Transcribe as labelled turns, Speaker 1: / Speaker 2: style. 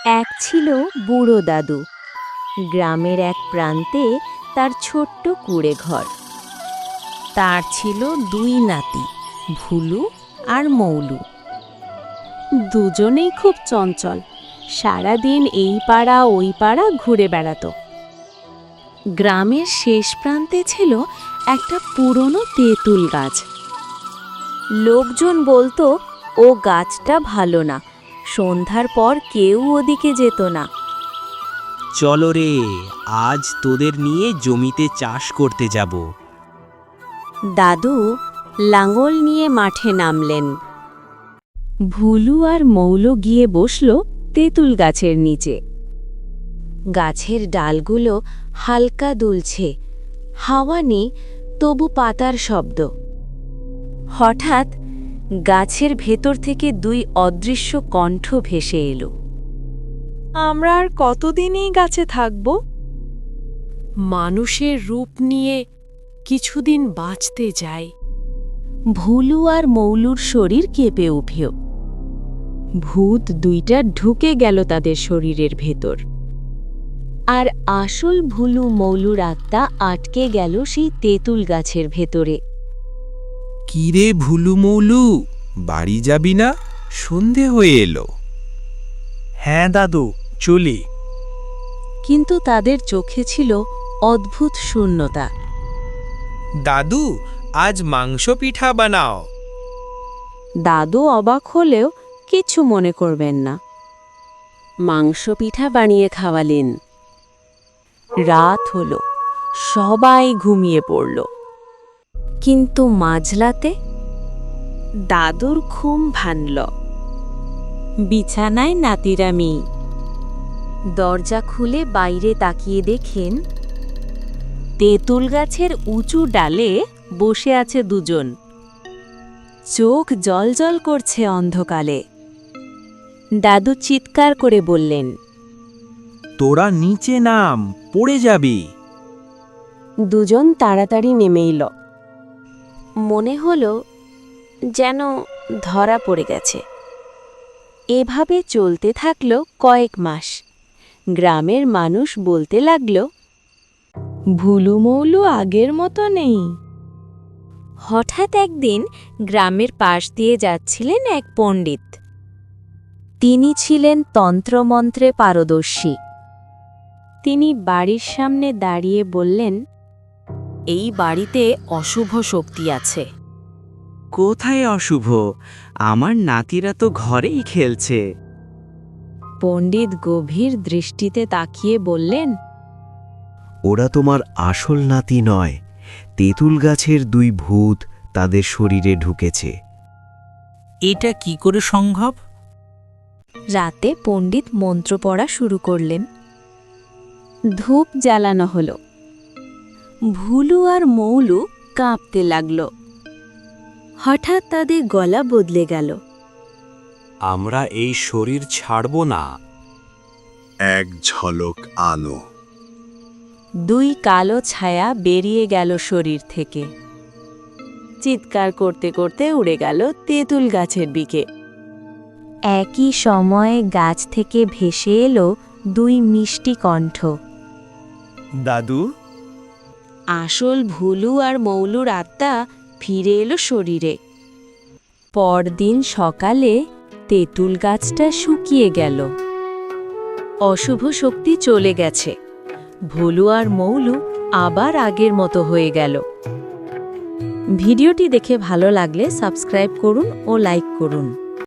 Speaker 1: এক ছিল বুড়ো দাদু। গ্রামের এক প্রান্তে তার ছোট্ট কুঁড়ে ঘর। তার ছিল দুই নাতি, ভুলু আর মৌলু। দুজনেই খুব চঞ্চল, সারাদিন এই পাড়া ওই পাড়া ঘুরে বেড়াতো। গ্রামের শেষ প্রান্তে ছিল একটা পুরনো তেঁতুল গাছ। লোকজন বলতো ও গাছটা ভালো না, সন্ধ্যার পর কেউ ওদিকে যেত না।
Speaker 2: চলো রে, আজ তোদের নিয়ে জমিতে চাষ করতে যাব।
Speaker 1: দাদু লাঙল নিয়ে মাঠে নামলেন। ভুলু আর মৌলো গিয়ে বসল তেঁতুল গাছের নিচে। গাছের ডালগুলো হালকা দুলছে, হাওয়া নেই, তবু পাতার শব্দ। হঠাৎ গাছের ভেতর থেকে দুই অদৃশ্য কণ্ঠ ভেসে এলো।
Speaker 3: আমরা আর কতদিনই গাছে থাকব? মানুষের রূপ নিয়ে কিছুদিন বাঁচতে যাই।
Speaker 1: ভুলু আর মৌলুর শরীর কেঁপে উঠল। ভূত দুইটা ঢুকে গেল তাদের শরীরের ভেতর। আর আসল ভুলু মৌলুর আত্মা আটকে গেল সেই তেঁতুল গাছের ভেতরে।
Speaker 4: কিরে ভুলু মৌলু, বাড়ি যাবি না? সন্ধে হয়ে এলো।
Speaker 2: হ্যাঁ দাদু, চলি।
Speaker 1: কিন্তু তাদের চোখে ছিল অদ্ভুত শূন্যতা।
Speaker 4: দাদু, আজ মাংস পিঠা বানাও।
Speaker 1: দাদু অবাক হলেও কিছু মনে করবেন না। মাংস পিঠা বানিয়ে খাওয়ালেন। রাত হলো, সবাই ঘুমিয়ে পড়ল। কিন্তু মাঝরাতে দাদুর ঘুম ভাঙল। বিছানায় নাতিরামি। দরজা খুলে বাইরে তাকিয়ে দেখেন তেঁতুল গাছের উঁচু ডালে বসে আছে দুজন। চোখ জ্বলজ্বল করছে অন্ধকারে। দাদু চিৎকার করে বললেন,
Speaker 2: তোরা নিচে নাম, পড়ে যাবি।
Speaker 1: দুজন তাড়াতাড়ি নেমে এল। মনে হলো যেন ধরা পড়ে গেছে। এভাবে চলতে থাকলো কয়েক মাস। গ্রামের মানুষ বলতে লাগল, ভুলু মৌলু আগের মতো নেই। হঠাৎ একদিন গ্রামের পাশ দিয়ে যাচ্ছিলেন এক পণ্ডিত। তিনি ছিলেন তন্ত্রমন্ত্রে পারদর্শী। তিনি বাড়ির সামনে দাঁড়িয়ে বললেন, এই বাড়িতে অশুভ শক্তি আছে।
Speaker 2: কোথায় অশুভ? আমার নাতিরা তো ঘরেই খেলছে।
Speaker 1: পণ্ডিত গভীর দৃষ্টিতে তাকিয়ে বললেন,
Speaker 5: ওরা তোমার আসল নাতি নয়, তেঁতুল গাছের দুই ভূত তাদের শরীরে ঢুকেছে।
Speaker 2: এটা কি করে সম্ভব?
Speaker 1: রাতে পণ্ডিত মন্ত্র পড়া শুরু করলেন। ধূপ জ্বালানো হলো। ভুলু আর মৌলু কাঁপতে লাগল। হঠাৎ তাদের গলা বদলে গেল।
Speaker 6: আমরা এই শরীর ছাড়ব না।
Speaker 7: এক ঝলক আলো।
Speaker 1: দুই কালো ছায়া বেরিয়ে গেল শরীর থেকে। চিৎকার করতে করতে উড়ে গেল তেঁতুল গাছের দিকে। একই সময়ে গাছ থেকে ভেসে এলো দুই মিষ্টি কণ্ঠ।
Speaker 2: দাদু,
Speaker 1: আসল ভুলু আর মৌলুর আত্মা ফিরে এলো শরীরে। পরদিন সকালে তেঁতুল গাছটা শুকিয়ে গেল। অশুভ শক্তি চলে গেছে। ভুলু আর মৌলু আবার আগের মতো হয়ে গেল। ভিডিওটি দেখে ভালো লাগলে সাবস্ক্রাইব করুন ও লাইক করুন।